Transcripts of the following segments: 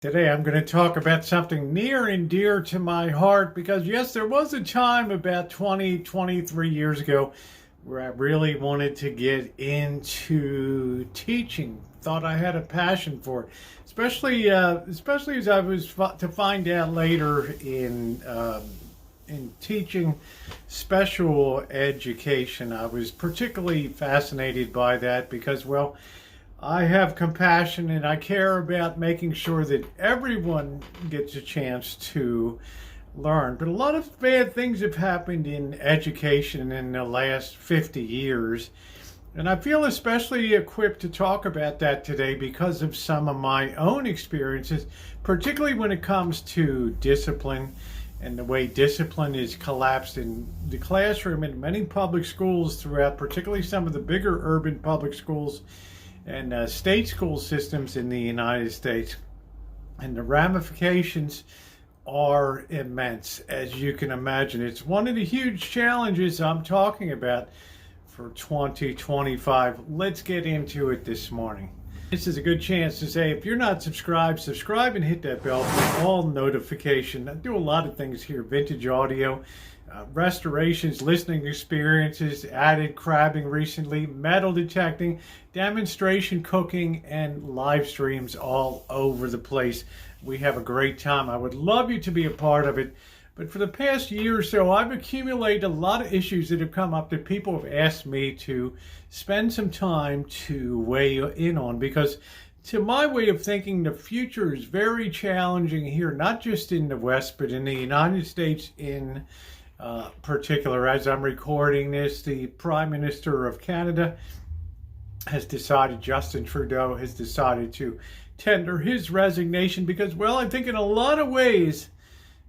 Today I'm going to talk about something near and dear to my heart because, yes, there was a time about 23 years ago where I really wanted to get into teaching. Thought I had a passion for it, especially as I was to find out later in teaching special education. I was particularly fascinated by that because, well, I have compassion and I care about making sure that everyone gets a chance to learn. But a lot of bad things have happened in education in the last 50 years. And I feel especially equipped to talk about that today because of some of my own experiences, particularly when it comes to discipline and the way discipline is collapsed in the classroom in many public schools throughout, particularly some of the bigger urban public schools and state school systems in the United States. And the ramifications are immense, as you can imagine. It's one of the huge challenges I'm talking about for 2025. Let's get into it this morning. This is a good chance to say, if you're not subscribed, subscribe and hit that bell for all notification. I do a lot of things here: vintage audio, restorations, listening experiences, added crabbing recently, metal detecting, demonstration cooking, and live streams all over the place. We have a great time. I would love you to be a part of it. But for the past year or so, I've accumulated a lot of issues that have come up that people have asked me to spend some time to weigh in on, because to my way of thinking, the future is very challenging here, not just in the West, but in the United States in particular. As I'm recording this, the Prime Minister of Canada has decided, Justin Trudeau has decided to tender his resignation because, well, I think in a lot of ways,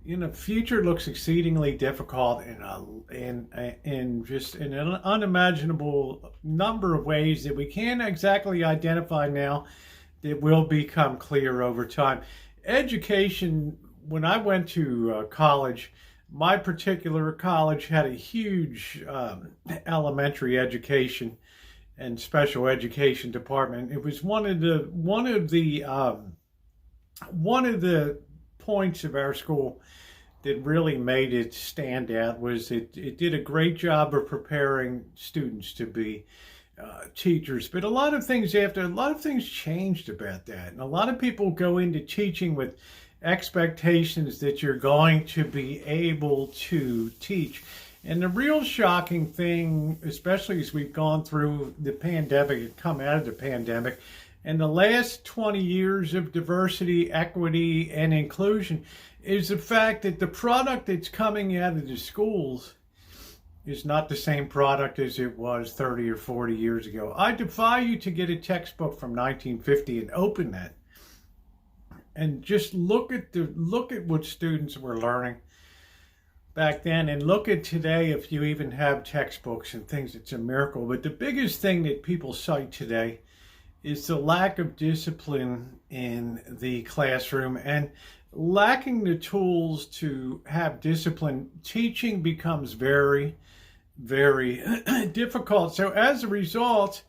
the future looks exceedingly difficult in just in an unimaginable number of ways that we can't exactly identify now, that will become clear over time. Education, when I went to college, my particular college had a huge elementary education and special education department. It was one of the points of our school that really made it stand out was it did a great job of preparing students to be teachers. But a lot of things changed about that, and a lot of people go into teaching with expectations that you're going to be able to teach. And the real shocking thing, especially as we've gone through the pandemic and come out of the pandemic, and the last 20 years of diversity, equity, and inclusion, is the fact that the product that's coming out of the schools is not the same product as it was 30 or 40 years ago. I defy you to get a textbook from 1950 and open that and just look at what students were learning back then, and look at today. If you even have textbooks and things, it's a miracle. But the biggest thing that people cite today is the lack of discipline in the classroom and lacking the tools to have discipline. Teaching becomes very, very difficult. So as a result,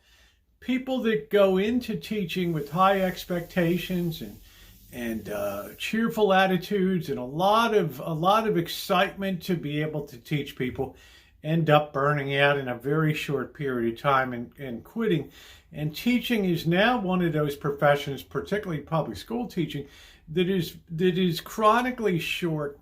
people that go into teaching with high expectations and cheerful attitudes and a lot of excitement to be able to teach people end up burning out in a very short period of time and quitting. And teaching is now one of those professions, particularly public school teaching, that is chronically short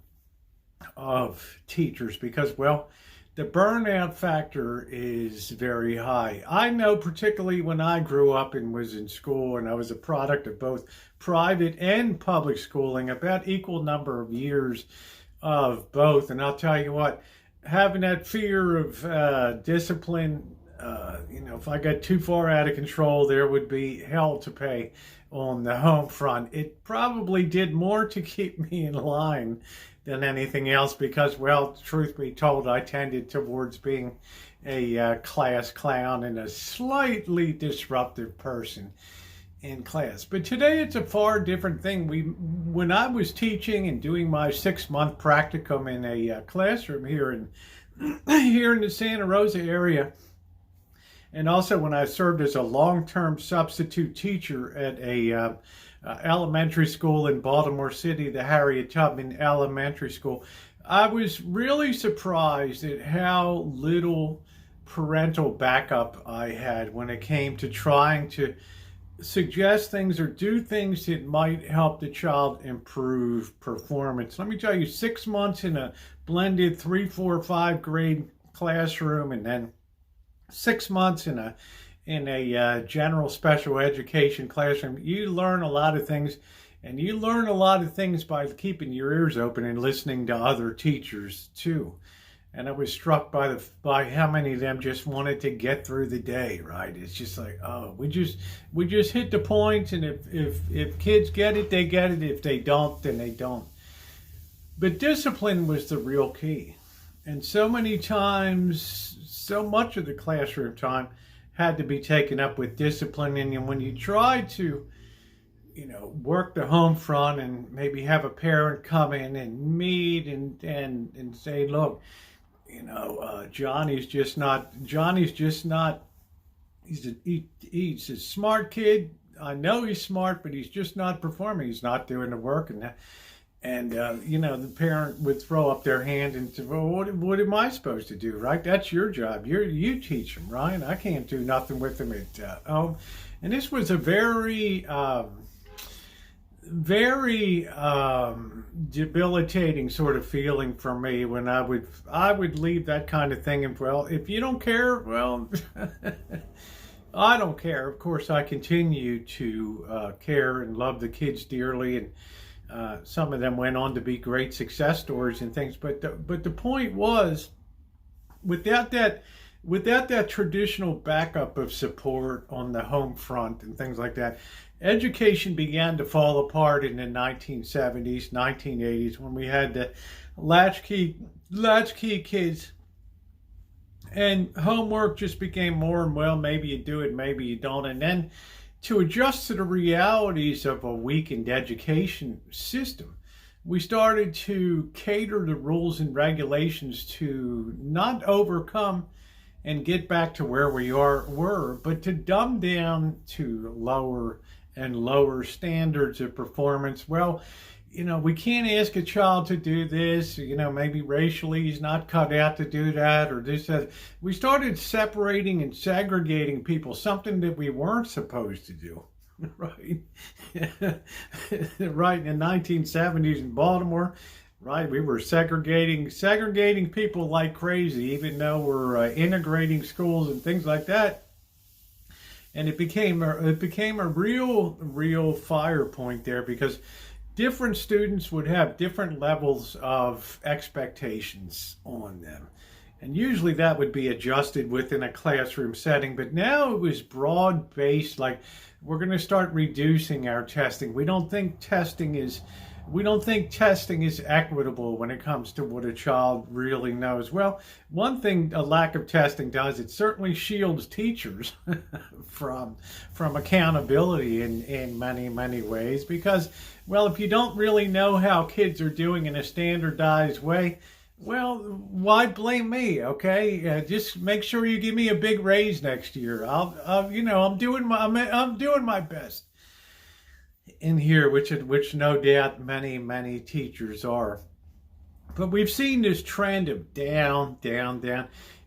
of teachers because, well, the burnout factor is very high. I know, particularly when I grew up and was in school, and I was a product of both private and public schooling, about equal number of years of both. And I'll tell you what, having that fear of discipline, if I got too far out of control, there would be hell to pay on the home front. It probably did more to keep me in line than anything else because, well, truth be told, I tended towards being a class clown and a slightly disruptive person in class. But today it's a far different thing. When I was teaching and doing my 6-month practicum in a classroom here in the Santa Rosa area, and also when I served as a long-term substitute teacher at a elementary school in Baltimore City, the Harriet Tubman Elementary School. I was really surprised at how little parental backup I had when it came to trying to suggest things or do things that might help the child improve performance. Let me tell you, 6 months in a blended 3, 4, 5 grade classroom, and then 6 months in a general special education classroom, you learn a lot of things, and you learn a lot of things by keeping your ears open and listening to other teachers too. And I was struck by how many of them just wanted to get through the day, right? It's just like, oh, we just hit the point, and if kids get it, they get it. If they don't, then they don't. But discipline was the real key. And so many times, so much of the classroom time had to be taken up with discipline. And when you try to, work the home front and maybe have a parent come in and meet and say, look, Johnny's just not, he's a smart kid. I know he's smart, but he's just not performing. He's not doing the work. And the parent would throw up their hand and say, well, what am I supposed to do, right? That's your job. You teach him, right? I can't do nothing with him at home. And this was a very debilitating sort of feeling for me when I would leave that kind of thing. And, well, if you don't care, well, I don't care. Of course, I continue to care and love the kids dearly, and some of them went on to be great success stories and things. But the point was, without that traditional backup of support on the home front and things like that, education began to fall apart in the 1970s, 1980s, when we had the latchkey kids, and homework just became more and, well, maybe you do it, maybe you don't. And then to adjust to the realities of a weakened education system, we started to cater the rules and regulations to not overcome and get back to where we were, but to dumb down to lower and lower standards of performance. Well, we can't ask a child to do this, maybe racially he's not cut out to do that, or this, that. We started separating and segregating people, something that we weren't supposed to do, right? Right, in the 1970s in Baltimore, right, we were segregating people like crazy, even though we're integrating schools and things like that. And it became a real fire point there, because different students would have different levels of expectations on them. And usually that would be adjusted within a classroom setting. But now it was broad-based, like, we're going to start reducing our testing. We don't think testing is equitable when it comes to what a child really knows. Well, one thing a lack of testing does, it certainly shields teachers from accountability in many ways, because, well, if you don't really know how kids are doing in a standardized way, well, why blame me? Okay, just make sure you give me a big raise next year. I'm doing my best in here, which no doubt many teachers are. But we've seen this trend of down.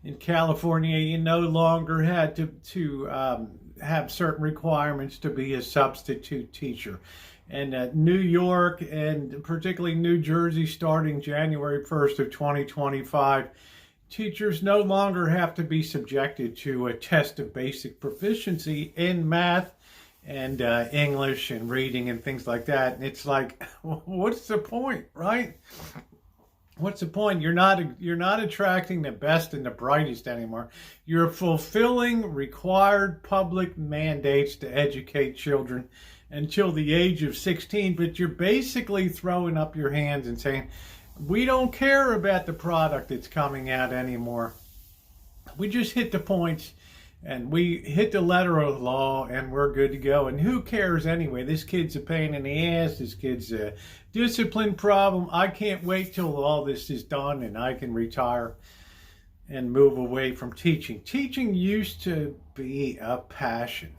In California, you no longer had to have certain requirements to be a substitute teacher. And New York, and particularly New Jersey, starting January 1st of 2025, teachers no longer have to be subjected to a test of basic proficiency in math and English and reading and things like that. And it's like, what's the point, right? What's the point? You're not attracting the best and the brightest anymore. You're fulfilling required public mandates to educate children until the age of 16, but you're basically throwing up your hands and saying, we don't care about the product that's coming out anymore. We just hit the points and we hit the letter of the law and we're good to go. And who cares anyway? This kid's a pain in the ass. This kid's a discipline problem. I can't wait till all this is done and I can retire and move away from teaching. Teaching used to be a passion,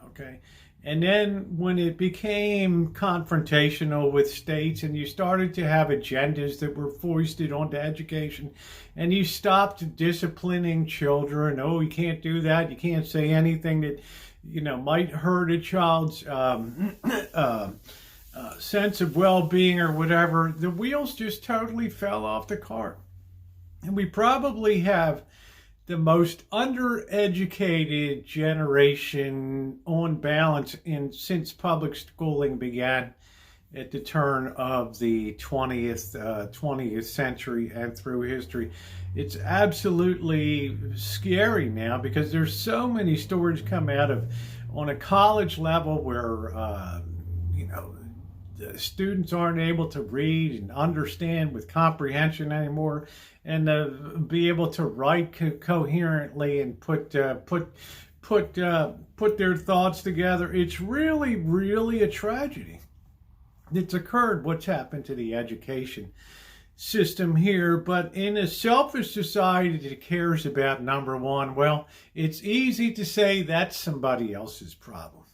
okay? And then when it became confrontational with states and you started to have agendas that were foisted onto education and you stopped disciplining children, oh, you can't do that, you can't say anything that, might hurt a child's sense of well-being or whatever, the wheels just totally fell off the cart. And we probably have the most undereducated generation on balance since public schooling began at the turn of the 20th century and through history. It's absolutely scary now because there's so many stories come out of on a college level where the students aren't able to read and understand with comprehension anymore, and be able to write coherently and put their thoughts together. It's really, really a tragedy that's occurred. What's happened to the education system here? But in a selfish society that cares about number one, well, it's easy to say that's somebody else's problem.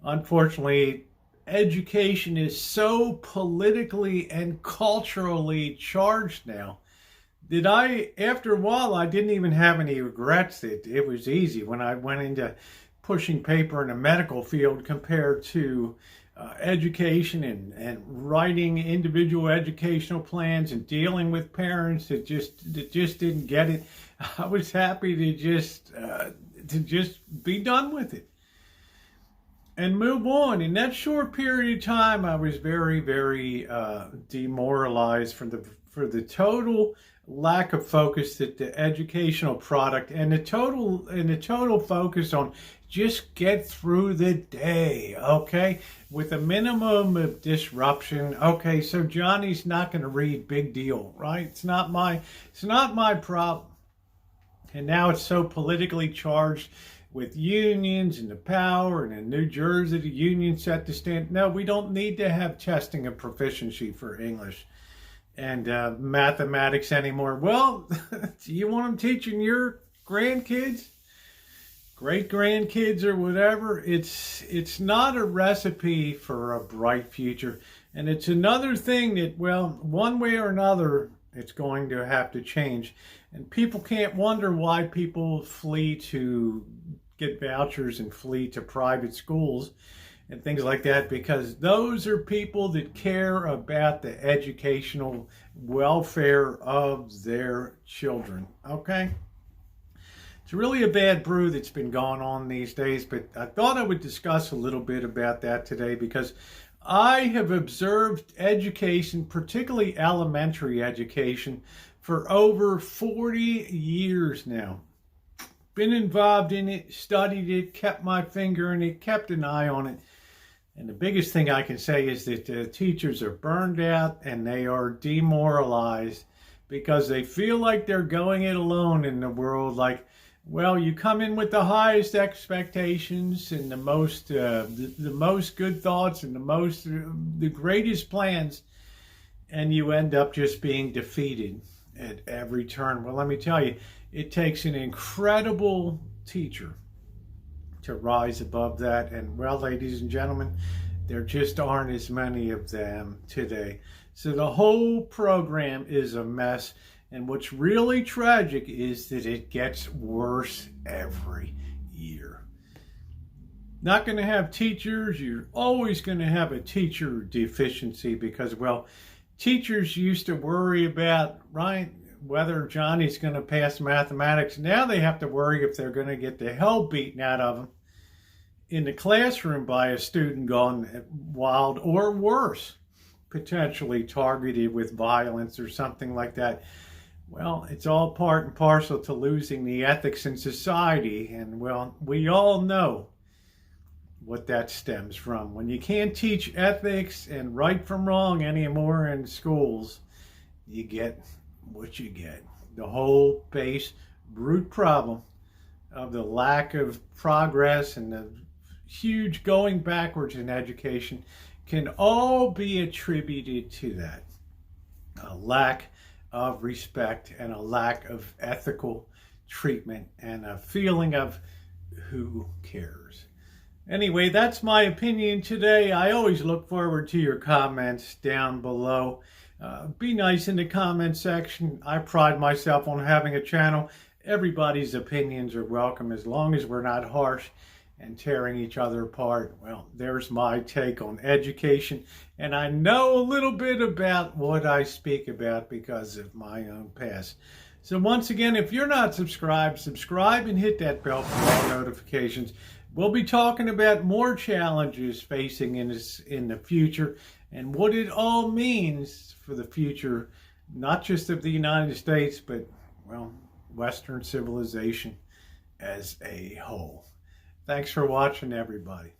Unfortunately, education is so politically and culturally charged now that after a while, I didn't even have any regrets that it was easy when I went into pushing paper in the medical field compared to education and writing individual educational plans and dealing with parents that just didn't get it. I was happy to just be done with it and move on. In that short period of time, I was very, very demoralized for the total lack of focus that the educational product and the total focus on just get through the day, okay, with a minimum of disruption. Okay, so Johnny's not going to read, big deal, right? It's not my problem. And now it's so politically charged with unions and the power, and in New Jersey, the union set the standard. No, we don't need to have testing of proficiency for English and mathematics anymore. Well, do you want them teaching your grandkids, great-grandkids, or whatever? It's not a recipe for a bright future. And it's another thing that, well, one way or another, it's going to have to change. And people can't wonder why people flee to get vouchers and flee to private schools and things like that, because those are people that care about the educational welfare of their children, okay? It's really a bad brew that's been going on these days, but I thought I would discuss a little bit about that today because I have observed education, particularly elementary education, for over 40 years now. Been involved in it, studied it, kept my finger in it, kept an eye on it. And the biggest thing I can say is that the teachers are burned out and they are demoralized because they feel like they're going it alone in the world. Like, well, you come in with the highest expectations and the most good thoughts and the greatest plans, and you end up just being defeated at every turn. Well, let me tell you, it takes an incredible teacher to rise above that. And well, ladies and gentlemen, there just aren't as many of them today. So the whole program is a mess. And what's really tragic is that it gets worse every year. Not going to have teachers. You're always going to have a teacher deficiency because, well, teachers used to worry about, right, whether Johnny's going to pass mathematics. Now they have to worry if they're going to get the hell beaten out of them in the classroom by a student gone wild, or worse, potentially targeted with violence or something like that. Well, it's all part and parcel to losing the ethics in society. And well, we all know what that stems from. When you can't teach ethics and right from wrong anymore in schools, you get what you get. The whole base root problem of the lack of progress and the huge going backwards in education can all be attributed to that. A lack of respect and a lack of ethical treatment and a feeling of who cares. Anyway, that's my opinion today. I always look forward to your comments down below. Be nice in the comment section. I pride myself on having a channel. Everybody's opinions are welcome as long as we're not harsh and tearing each other apart. Well, there's my take on education. And I know a little bit about what I speak about because of my own past. So once again, if you're not subscribed, subscribe and hit that bell for all notifications. We'll be talking about more challenges facing in the future and what it all means for the future, not just of the United States, but, well, Western civilization as a whole. Thanks for watching, everybody.